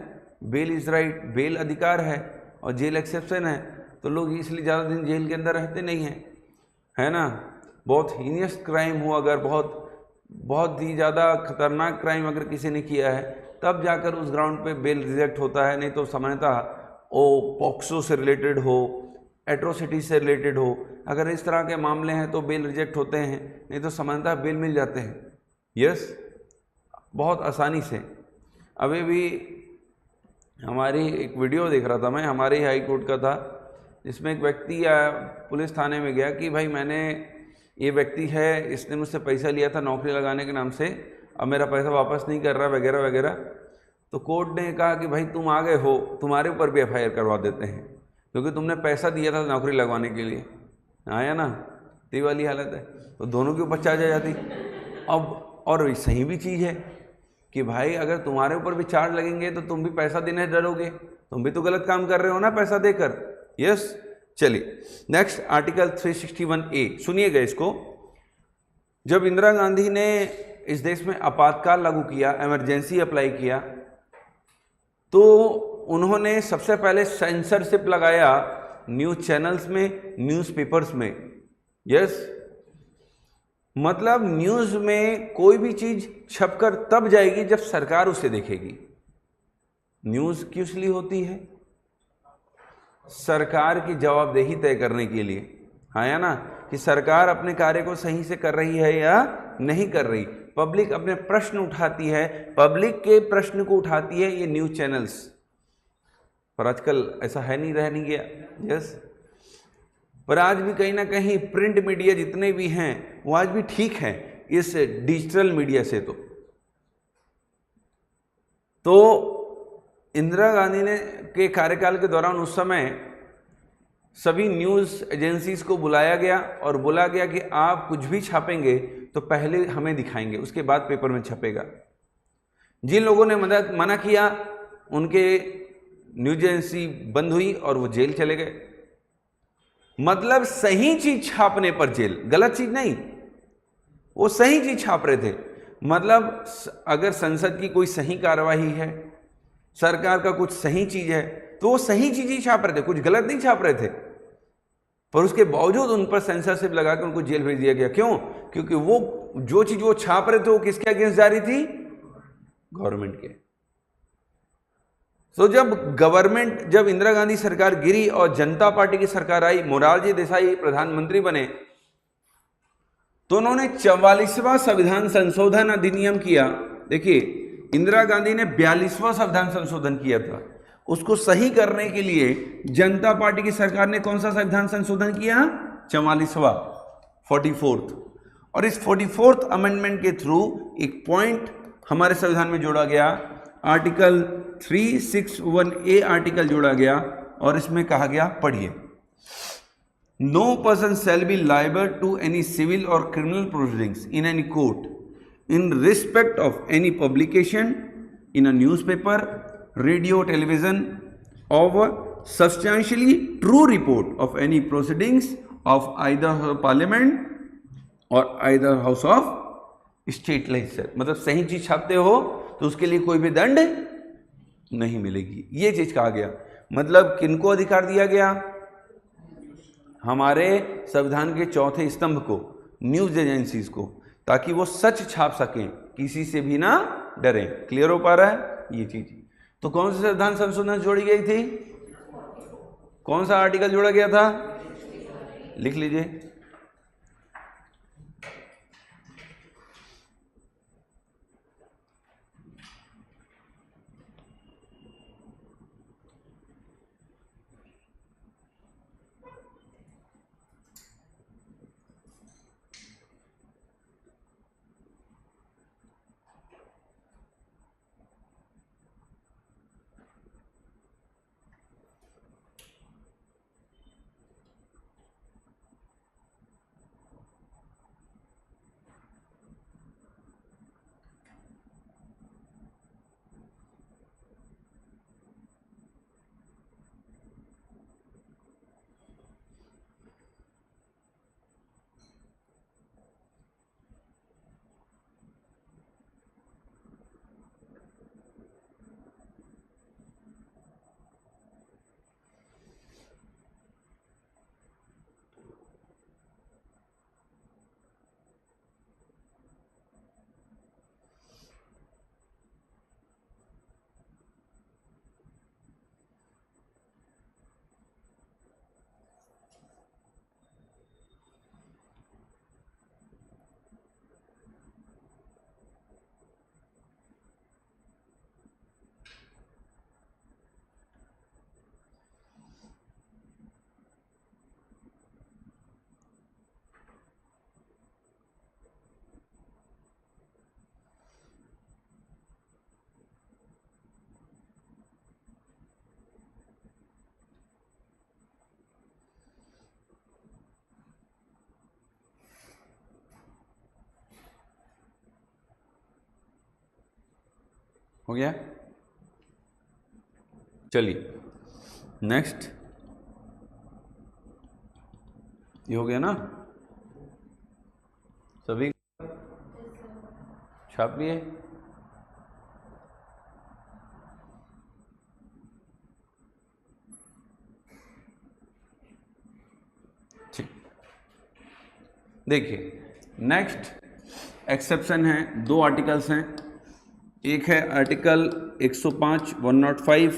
बेल इज राइट, बेल अधिकार है और जेल एक्सेप्शन है, तो लोग इसलिए ज़्यादा दिन जेल के अंदर रहते नहीं हैं, है ना। बहुत हीनियस क्राइम हो, अगर बहुत ही ज़्यादा खतरनाक क्राइम अगर किसी ने किया है, तब जाकर उस ग्राउंड पे बेल रिजेक्ट होता है, नहीं तो सामान्यतः वो पॉक्सो से रिलेटेड हो, एट्रोसिटी से रिलेटेड हो, अगर इस तरह के मामले हैं तो बेल रिजेक्ट होते हैं, नहीं तो सामान्यतः बेल मिल जाते हैं। यस, बहुत आसानी से। अभी भी हमारी एक वीडियो देख रहा था मैं, हमारे ही हाई कोर्ट का था, जिसमें एक व्यक्ति पुलिस थाने में गया कि भाई मैंने, ये व्यक्ति है, इसने मुझसे पैसा लिया था नौकरी लगाने के नाम से, अब मेरा पैसा वापस नहीं कर रहा वगैरह वगैरह। तो कोर्ट ने कहा कि भाई तुम आ गए हो, तुम्हारे ऊपर भी एफआईआर करवा देते हैं, क्योंकि तुमने पैसा दिया था नौकरी लगवाने के लिए। आया ना, ये वाली हालत है। तो दोनों के ऊपर चार्ज आ जाती। अब और सही भी चीज़ है कि भाई अगर तुम्हारे ऊपर भी चार्ज लगेंगे तो तुम भी पैसा देने डरोगे, तुम भी तो गलत काम कर रहे हो ना पैसा देकर। यस, चलिए नेक्स्ट आर्टिकल 361A सुनिएगा इसको। जब इंदिरा गांधी ने इस देश में आपातकाल लागू किया, इमरजेंसी अप्लाई किया, तो उन्होंने सबसे पहले सेंसरशिप लगाया न्यूज़ चैनल्स में, न्यूज़पेपर्स में। यस, मतलब न्यूज़ में कोई भी चीज़ छपकर तब जाएगी जब सरकार उसे देखेगी। न्यूज़ किस लिए होती है? सरकार की जवाबदेही तय करने के लिए। हाँ या ना, कि सरकार अपने कार्य को सही से कर रही है या नहीं कर रही। पब्लिक अपने प्रश्न उठाती है, पब्लिक के प्रश्न को उठाती है ये न्यूज़ चैनल्स। पर आजकल ऐसा है नहीं, रह नहीं गया। यस, पर आज भी कहीं ना कहीं प्रिंट मीडिया जितने भी हैं वो आज भी ठीक है इस डिजिटल मीडिया से। तो इंदिरा गांधी ने के कार्यकाल के दौरान उस समय सभी न्यूज़ एजेंसीज को बुलाया गया और बोला गया कि आप कुछ भी छापेंगे तो पहले हमें दिखाएंगे, उसके बाद पेपर में छपेगा। जिन लोगों ने मना किया उनके न्यूज़ एजेंसी बंद हुई और वो जेल चले गए। मतलब सही चीज छापने पर जेल, गलत चीज नहीं, वो सही चीज छाप रहे थे। मतलब अगर संसद की कोई सही कार्यवाही है, सरकार का कुछ सही चीज है, तो वो सही चीज ही छाप रहे थे, कुछ गलत नहीं छाप रहे थे। पर उसके बावजूद उन पर सेंसरशिप लगाकर उनको जेल भेज दिया गया। क्यों? क्योंकि वो जो चीज वो छाप रहे थे वो किसके अगेंस्ट जारी थी? गवर्नमेंट के। तो जब इंदिरा गांधी सरकार गिरी और जनता पार्टी की सरकार आई, मोरारजी देसाई प्रधानमंत्री बने, तो उन्होंने 44वां संविधान संशोधन अधिनियम किया। देखिए, इंदिरा गांधी ने 42वां संविधान संशोधन किया था। उसको सही करने के लिए जनता पार्टी की सरकार ने कौन सा संविधान संशोधन किया? 44वां, 44th। और इस 44th अमेंडमेंट के थ्रू एक पॉइंट हमारे संविधान में जोड़ा गया, आर्टिकल 361A आर्टिकल जोड़ा गया, और इसमें कहा गया, पढ़िए, no person shall be liable to any civil or criminal proceedings in any court in respect of any publication in a newspaper, radio, television of a substantially true report of any proceedings of either parliament or either house of state legislature। मतलब सही चीज छापते हो तो उसके लिए कोई भी दंड नहीं मिलेगी, ये चीज कहा गया। मतलब किनको अधिकार दिया गया? हमारे संविधान के चौथे स्तंभ को, न्यूज एजेंसीज को, ताकि वो सच छाप सकें, किसी से भी ना डरें। क्लियर हो पा रहा है ये चीज? तो कौन सी संविधान संशोधन जोड़ी गई थी? कौन सा आर्टिकल जोड़ा गया था? लिख लीजिए, हो गया? चलिए नेक्स्ट, ये हो गया ना सभी, छाप लिए? ठीक, देखिए नेक्स्ट एक्सेप्शन है, दो आर्टिकल्स हैं, एक है आर्टिकल 105 105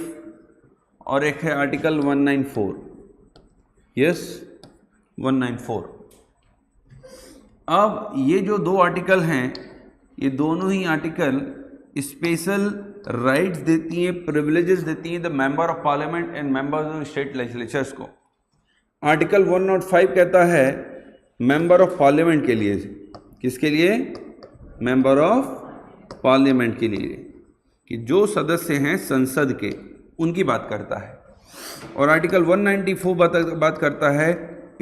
और एक है आर्टिकल 194, यस 194। अब ये जो दो आर्टिकल हैं, ये दोनों ही आर्टिकल स्पेशल राइट्स देती हैं, प्रिविलेजेस देती हैं the member of parliament and members of state legislatures को। आर्टिकल 105 कहता है मेंबर ऑफ पार्लियामेंट के लिए, किसके लिए? मेंबर ऑफ पार्लियामेंट के लिए, कि जो सदस्य हैं संसद के, उनकी बात करता है। और आर्टिकल 194 बात करता है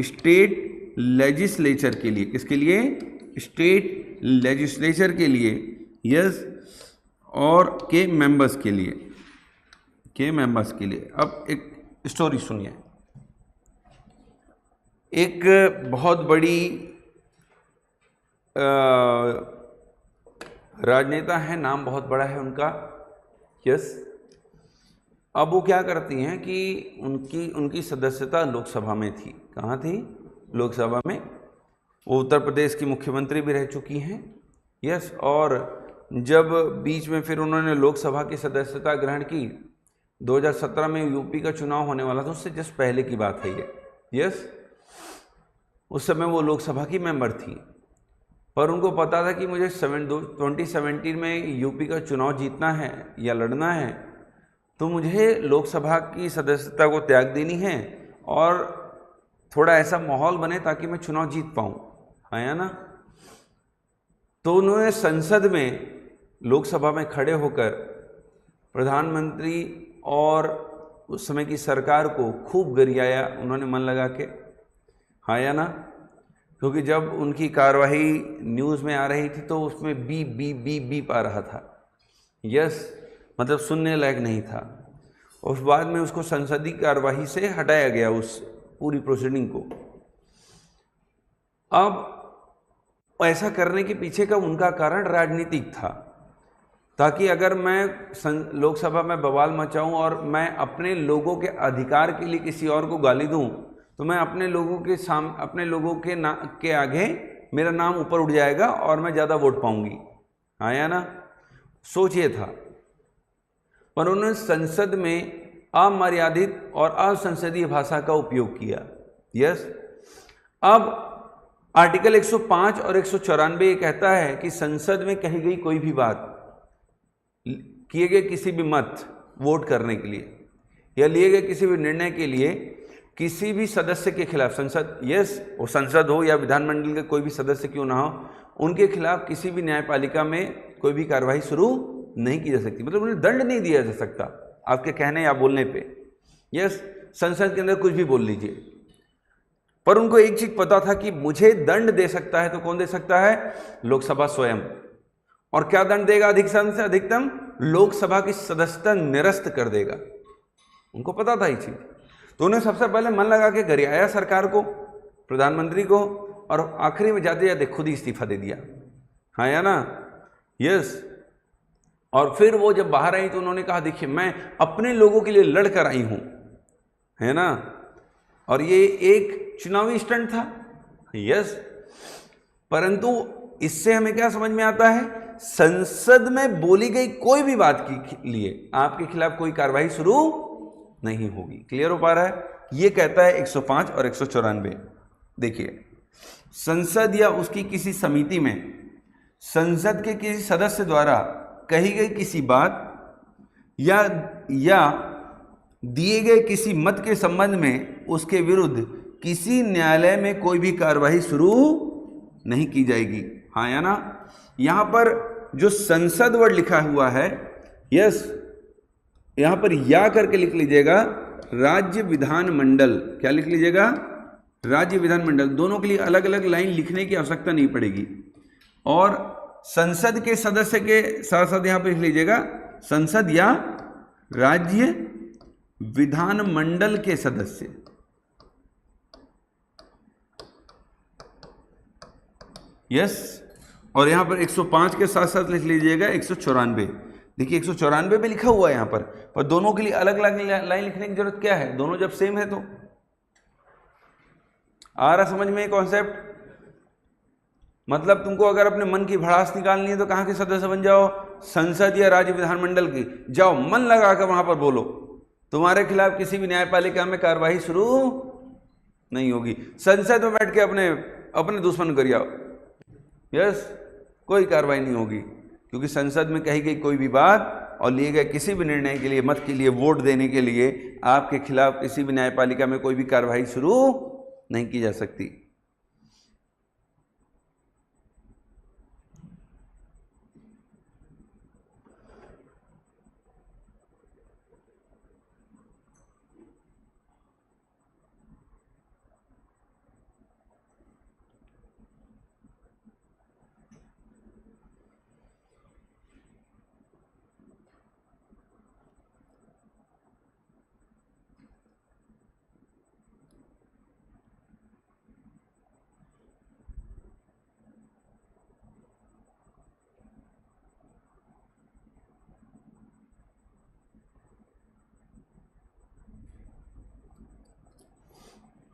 स्टेट लेजिस्लेचर के लिए, किसके लिए? स्टेट लेजिस्लेचर के लिए, यस, और के मेंबर्स के लिए, के मेंबर्स के लिए। अब एक स्टोरी सुनिए। एक बहुत बड़ी राजनेता है, नाम बहुत बड़ा है उनका, यस। अब वो क्या करती हैं कि उनकी सदस्यता लोकसभा में थी। कहाँ थी? लोकसभा में। वो उत्तर प्रदेश की मुख्यमंत्री भी रह चुकी हैं, यस। और जब बीच में फिर उन्होंने लोकसभा की सदस्यता ग्रहण की, 2017 में यूपी का चुनाव होने वाला था, उससे जस्ट पहले की बात है ये, यस। उस समय वो लोकसभा की मेंबर थी, पर उनको पता था कि मुझे 2017 में यूपी का चुनाव जीतना है या लड़ना है, तो मुझे लोकसभा की सदस्यता को त्याग देनी है और थोड़ा ऐसा माहौल बने ताकि मैं चुनाव जीत पाऊँ, है ना। तो उन्होंने संसद में, लोकसभा में खड़े होकर प्रधानमंत्री और उस समय की सरकार को खूब गरियाया उन्होंने, मन लगा के, हाँ या ना। क्योंकि जब उनकी कार्यवाही न्यूज़ में आ रही थी तो उसमें बी बी बी बीप आ रहा था, यस, मतलब सुनने लायक नहीं था। उस बाद में उसको संसदीय कार्यवाही से हटाया गया, उस पूरी प्रोसीडिंग को। अब ऐसा करने के पीछे का उनका कारण राजनीतिक था, ताकि अगर मैं लोकसभा में बवाल मचाऊं और मैं अपने लोगों के अधिकार के लिए किसी और को गाली दूं, तो मैं अपने लोगों के आगे मेरा नाम ऊपर उठ जाएगा और मैं ज़्यादा वोट पाऊंगी, आया ना। सोच ये था। पर उन्होंने संसद में अमर्यादित और असंसदीय भाषा का उपयोग किया, यस। अब आर्टिकल 105 और 194 ये कहता है कि संसद में कही गई कोई भी बात, किए गए किसी भी मत वोट करने के लिए या लिए गए किसी भी निर्णय के लिए किसी भी सदस्य के खिलाफ, संसद, यस, वो संसद हो या विधानमंडल के कोई भी सदस्य क्यों ना हो, उनके खिलाफ किसी भी न्यायपालिका में कोई भी कार्रवाई शुरू नहीं की जा सकती। मतलब उन्हें दंड नहीं दिया जा सकता आपके कहने या बोलने पे, यस। संसद के अंदर कुछ भी बोल लीजिए। पर उनको एक चीज पता था कि मुझे दंड दे सकता है तो कौन दे सकता है? लोकसभा स्वयं। और क्या दंड देगा? अधिकतम से अधिकतम लोकसभा की सदस्यता निरस्त कर देगा। उनको पता था ये चीज, तो उन्हें सबसे पहले मन लगा के गरियाया सरकार को, प्रधानमंत्री को, और आखिरी में जाते जाते खुद ही इस्तीफा दे दिया, हाँ या ना, यस। और फिर वो जब बाहर आई तो उन्होंने कहा, देखिए मैं अपने लोगों के लिए लड़ कर आई हूं, है ना, और ये एक चुनावी स्टंट था, यस। परंतु इससे हमें क्या समझ में आता है? संसद में बोली गई कोई भी बात के लिए आपके खिलाफ कोई कार्रवाई शुरू नहीं होगी। क्लियर हो पा रहा है? ये कहता है 105 और 194। देखिए, संसद या उसकी किसी समिति में संसद के किसी सदस्य द्वारा कही गई किसी बात या दिए गए किसी मत के संबंध में उसके विरुद्ध किसी न्यायालय में कोई भी कार्रवाई शुरू नहीं की जाएगी, हाँ या ना। यहां पर जो संसद वर्ड लिखा हुआ है, यस, यहां पर या करके लिख लीजिएगा, राज्य विधानमंडल, क्या लिख लीजिएगा? राज्य विधानमंडल। दोनों के लिए अलग अलग लाइन लिखने की आवश्यकता नहीं पड़ेगी। और संसद के सदस्य के साथ साथ यहां पर लिख लीजिएगा संसद या राज्य विधानमंडल के सदस्य। यस, और यहां पर 105 के साथ साथ लिख लीजिएगा 194। देखिए 194 भी लिखा हुआ है यहां पर दोनों के लिए अलग अलग लाइन लिखने की जरूरत क्या है, दोनों जब सेम है तो। आ रहा समझ में कॉन्सेप्ट? मतलब तुमको अगर अपने मन की भड़ास निकालनी है तो कहां के सदस्य बन जाओ, संसद या राज्य विधानमंडल की। जाओ मन लगाकर वहां पर बोलो, तुम्हारे खिलाफ किसी भी न्यायपालिका में कार्रवाई शुरू नहीं होगी। संसद में बैठ के अपने दुश्मन कर आओ, यस, कोई कार्रवाई नहीं होगी, क्योंकि संसद में कही गई कोई भी बात और लिए गए किसी भी निर्णय के लिए, मत के लिए, वोट देने के लिए आपके खिलाफ किसी भी न्यायपालिका में कोई भी कार्रवाई शुरू नहीं की जा सकती।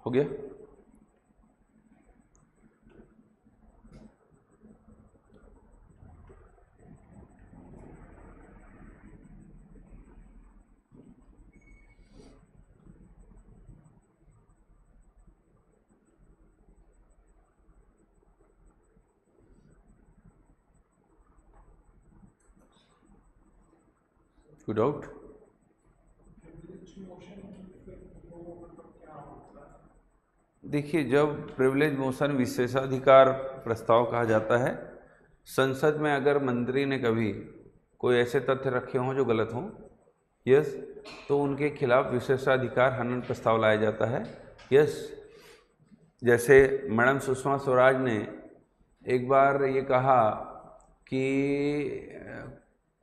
हो गया? कोई डाउट? देखिए, जब प्रिविलेज मोशन विशेषाधिकार प्रस्ताव कहा जाता है, संसद में अगर मंत्री ने कभी कोई ऐसे तथ्य रखे हों जो गलत हों, यस, तो उनके खिलाफ विशेषाधिकार हनन प्रस्ताव लाया जाता है। यस, जैसे मैडम सुषमा स्वराज ने एक बार ये कहा कि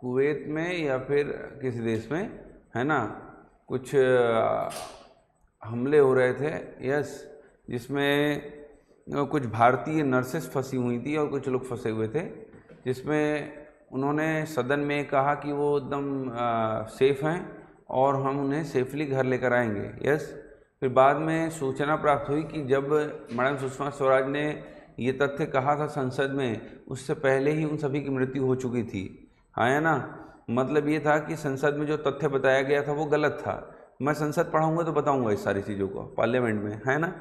कुवैत में या फिर किसी देश में, है ना, कुछ हमले हो रहे थे, यस, जिसमें कुछ भारतीय नर्सेस फंसी हुई थी और कुछ लोग फंसे हुए थे, जिसमें उन्होंने सदन में कहा कि वो एकदम सेफ़ हैं और हम उन्हें सेफली घर लेकर आएंगे। यस, फिर बाद में सूचना प्राप्त हुई कि जब मैडम सुषमा स्वराज ने ये तथ्य कहा था संसद में, उससे पहले ही उन सभी की मृत्यु हो चुकी थी। हाँ, है ना, मतलब ये था कि संसद में जो तथ्य बताया गया था वो गलत था। मैं संसद पढ़ाऊँगा तो बताऊँगा इस सारी चीज़ों को पार्लियामेंट में, है ना।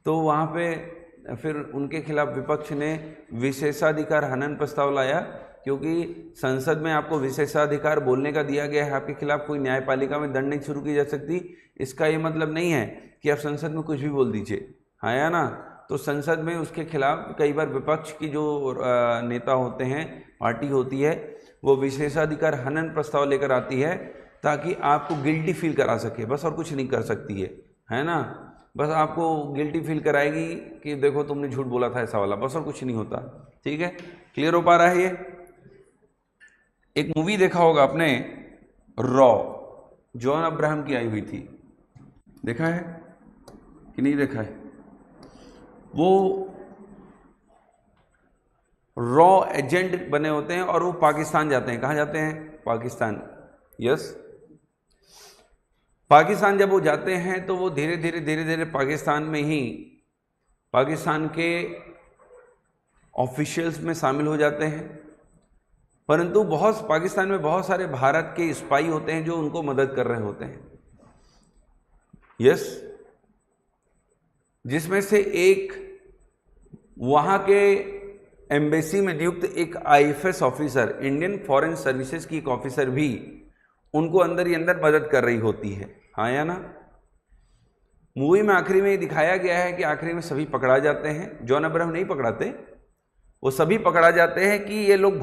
तो वहाँ पे फिर उनके खिलाफ विपक्ष ने विशेषाधिकार हनन प्रस्ताव लाया, क्योंकि संसद में आपको विशेषाधिकार बोलने का दिया गया है, आपके खिलाफ कोई न्यायपालिका में दंड नहीं शुरू की जा सकती। इसका ये मतलब नहीं है कि आप संसद में कुछ भी बोल दीजिए, हाँ या ना। तो संसद में उसके खिलाफ कई बार विपक्ष की जो नेता होते हैं, पार्टी होती है, वो विशेषाधिकार हनन प्रस्ताव लेकर आती है ताकि आपको गिल्टी फील करा सके, बस और कुछ नहीं कर सकती है ना। बस आपको गिल्टी फील कराएगी कि देखो तुमने झूठ बोला था ऐसा वाला, बस और कुछ नहीं होता। ठीक है, क्लियर हो पा रहा है ये? एक मूवी देखा होगा आपने, रॉ, जॉन अब्राहम की आई हुई थी, देखा है कि नहीं देखा है? वो रॉ एजेंट बने होते हैं और वो पाकिस्तान जाते हैं। कहाँ जाते हैं? पाकिस्तान। यस, पाकिस्तान जब वो जाते हैं तो वो धीरे धीरे पाकिस्तान में ही पाकिस्तान के ऑफिशियल्स में शामिल हो जाते हैं, परंतु पाकिस्तान में बहुत सारे भारत के स्पाई होते हैं जो उनको मदद कर रहे होते हैं। यस, जिसमें से एक वहाँ के एम्बेसी में नियुक्त एक IFS officer, Indian foreign services की एक ऑफिसर भी उनको अंदर ही अंदर मदद कर रही होती है, हाँ या ना। मूवी में आखिरी में ये दिखाया गया है कि आखिरी में सभी पकड़ा जाते हैं। जॉन अब्राहम नहीं पकड़ाते, वो सभी पकड़ा जाते हैं कि ये लोग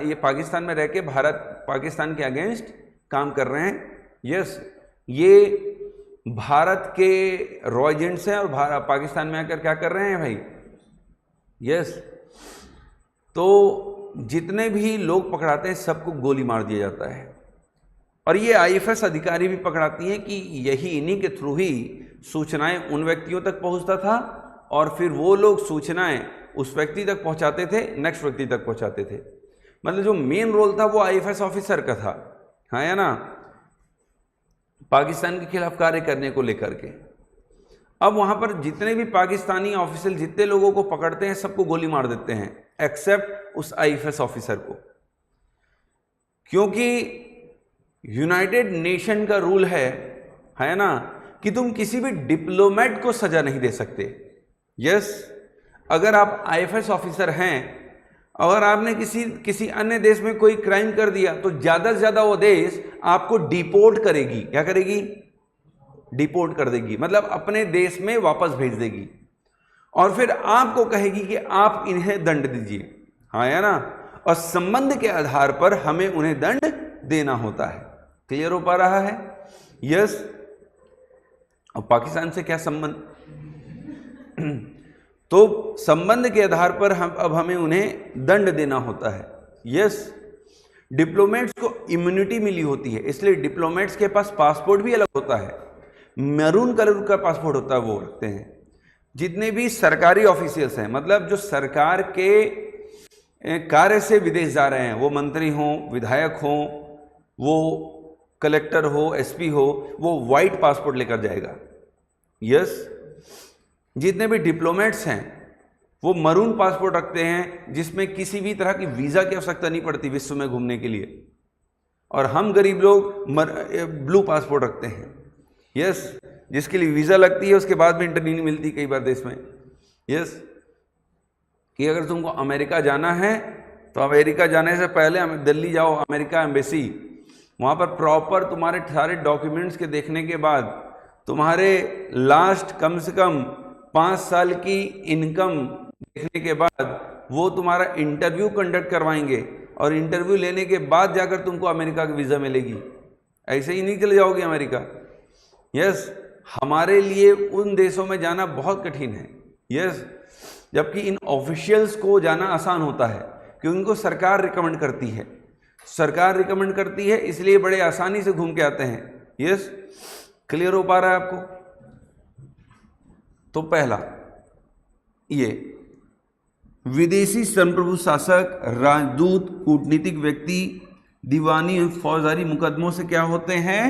ये पाकिस्तान में रह के पाकिस्तान के अगेंस्ट काम कर रहे हैं। यस, ये भारत के रॉ एजेंट्स हैं और पाकिस्तान में आकर क्या कर रहे हैं भाई? यस, तो जितने भी लोग पकड़ाते हैं सबको गोली मार दिया जाता है। और ये आईएफएस अधिकारी भी पकड़ाती हैं कि यही इन्हीं के थ्रू ही सूचनाएं उन व्यक्तियों तक पहुंचता था और फिर वो लोग सूचनाएं उस व्यक्ति तक पहुंचाते थे, नेक्स्ट व्यक्ति तक पहुंचाते थे। मतलब जो मेन रोल था वो आईएफएस ऑफिसर का था, हाँ या ना, पाकिस्तान के खिलाफ कार्य करने को लेकर के। अब वहां पर जितने भी पाकिस्तानी ऑफिसर जितने लोगों को पकड़ते हैं सबको गोली मार देते हैं एक्सेप्ट उस आईएफएस ऑफिसर को, क्योंकि यूनाइटेड नेशन का रूल है ना, कि तुम किसी भी डिप्लोमेट को सजा नहीं दे सकते। यस, अगर आप आईएफएस ऑफिसर हैं, अगर आपने किसी अन्य देश में कोई क्राइम कर दिया तो ज्यादा से ज्यादा वो देश आपको डिपोर्ट करेगी। क्या करेगी? डिपोर्ट कर देगी, मतलब अपने देश में वापस भेज देगी और फिर आपको कहेगी कि आप इन्हें दंड दीजिए, हाँ या ना, और संबंध के आधार पर हमें उन्हें दंड देना होता है। क्लियर हो पा रहा है? यस। और पाकिस्तान से क्या संबंध? तो संबंध के आधार पर अब हमें उन्हें दंड देना होता है। यस, डिप्लोमेट्स को इम्यूनिटी मिली होती है, इसलिए डिप्लोमेट्स के पास पासपोर्ट भी अलग होता है, मैरून कलर का पासपोर्ट होता है, वो रखते हैं। जितने भी सरकारी ऑफिशियल्स हैं, मतलब जो सरकार के कार्य से विदेश जा रहे हैं, वो मंत्री हों, विधायक हों, वो कलेक्टर हो, एसपी हो, वो वाइट पासपोर्ट लेकर जाएगा। यस, जितने भी डिप्लोमेट्स हैं वो मरून पासपोर्ट रखते हैं जिसमें किसी भी तरह की वीज़ा की आवश्यकता नहीं पड़ती विश्व में घूमने के लिए, और हम गरीब लोग ब्लू पासपोर्ट रखते हैं। यस, जिसके लिए वीज़ा लगती है, उसके बाद में एंट्री नहीं मिलती कई बार देश में। यस, कि अगर तुमको अमेरिका जाना है तो अमेरिका जाने से पहले हमें दिल्ली जाओ, अमेरिका एम्बेसी, वहाँ पर प्रॉपर तुम्हारे सारे डॉक्यूमेंट्स के देखने के बाद तुम्हारे लास्ट कम से कम 5 साल की इनकम देखने के बाद वो तुम्हारा इंटरव्यू कंडक्ट करवाएंगे और इंटरव्यू लेने के बाद जाकर तुमको अमेरिका की वीज़ा मिलेगी। ऐसे ही नहीं चले जाओगे अमेरिका। यस, हमारे लिए उन देशों में जाना बहुत कठिन है। यस, जबकि इन ऑफिशियल्स को जाना आसान होता है क्योंकि उनको सरकार रिकमेंड करती है, सरकार रिकमेंड करती है, इसलिए बड़े आसानी से घूम के आते हैं। यस, क्लियर हो पा रहा है आपको? तो पहला, ये विदेशी संप्रभु शासक, राजदूत, कूटनीतिक व्यक्ति दीवानी और फौजदारी मुकदमों से क्या होते हैं?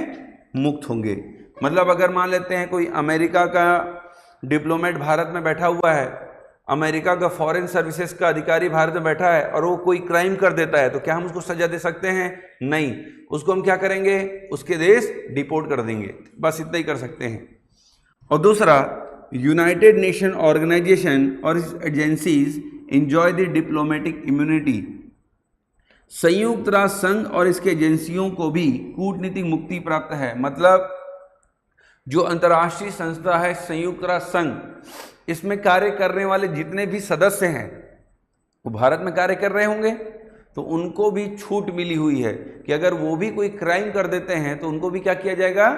मुक्त होंगे। मतलब अगर मान लेते हैं कोई अमेरिका का डिप्लोमेट भारत में बैठा हुआ है, अमेरिका का फॉरेन सर्विसेज का अधिकारी भारत में बैठा है और वो कोई क्राइम कर देता है, तो क्या हम उसको सजा दे सकते हैं? नहीं, उसको हम क्या करेंगे? उसके देश डिपोर्ट कर देंगे। बस इतना ही कर सकते हैं। और दूसरा, यूनाइटेड नेशन ऑर्गेनाइजेशन और agencies enjoy the diplomatic immunity. संयुक्त राष्ट्र संघ और इसके एजेंसियों को भी कूटनीतिक मुक्ति प्राप्त है। मतलब जो अंतर्राष्ट्रीय संस्था है संयुक्त राष्ट्र संघ, इसमें कार्य करने वाले जितने भी सदस्य हैं वो भारत में कार्य कर रहे होंगे, तो उनको भी छूट मिली हुई है कि अगर वो भी कोई क्राइम कर देते हैं तो उनको भी क्या किया जाएगा?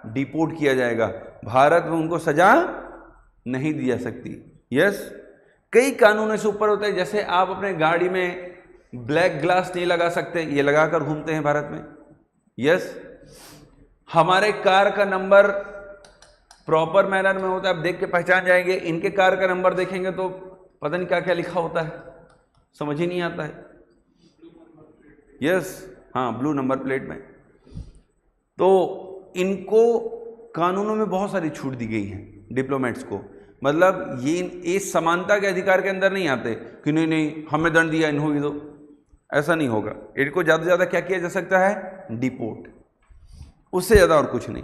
डिपोर्ट किया जाएगा। भारत में उनको सजा नहीं दी जा सकती। यस, कई कानूनों से ऊपर होता है। जैसे आप अपने गाड़ी में ब्लैक ग्लास नहीं लगा सकते, ये लगाकर घूमते हैं भारत में। यस, हमारे कार का नंबर प्रॉपर मैनर में होता है, आप देख के पहचान जाएंगे। इनके कार का नंबर देखेंगे तो पता नहीं क्या क्या लिखा होता है, समझ ही नहीं आता है। यस, हाँ, ब्लू नंबर प्लेट में। तो इनको कानूनों में बहुत सारी छूट दी गई है डिप्लोमेट्स को। मतलब ये समानता के अधिकार के अंदर नहीं आते कि नहीं नहीं हमें दंड दिया, इन्हों भी दो, ऐसा नहीं होगा। इनको ज़्यादा से ज़्यादा क्या किया जा सकता है? डिपोर्ट, उससे ज़्यादा और कुछ नहीं।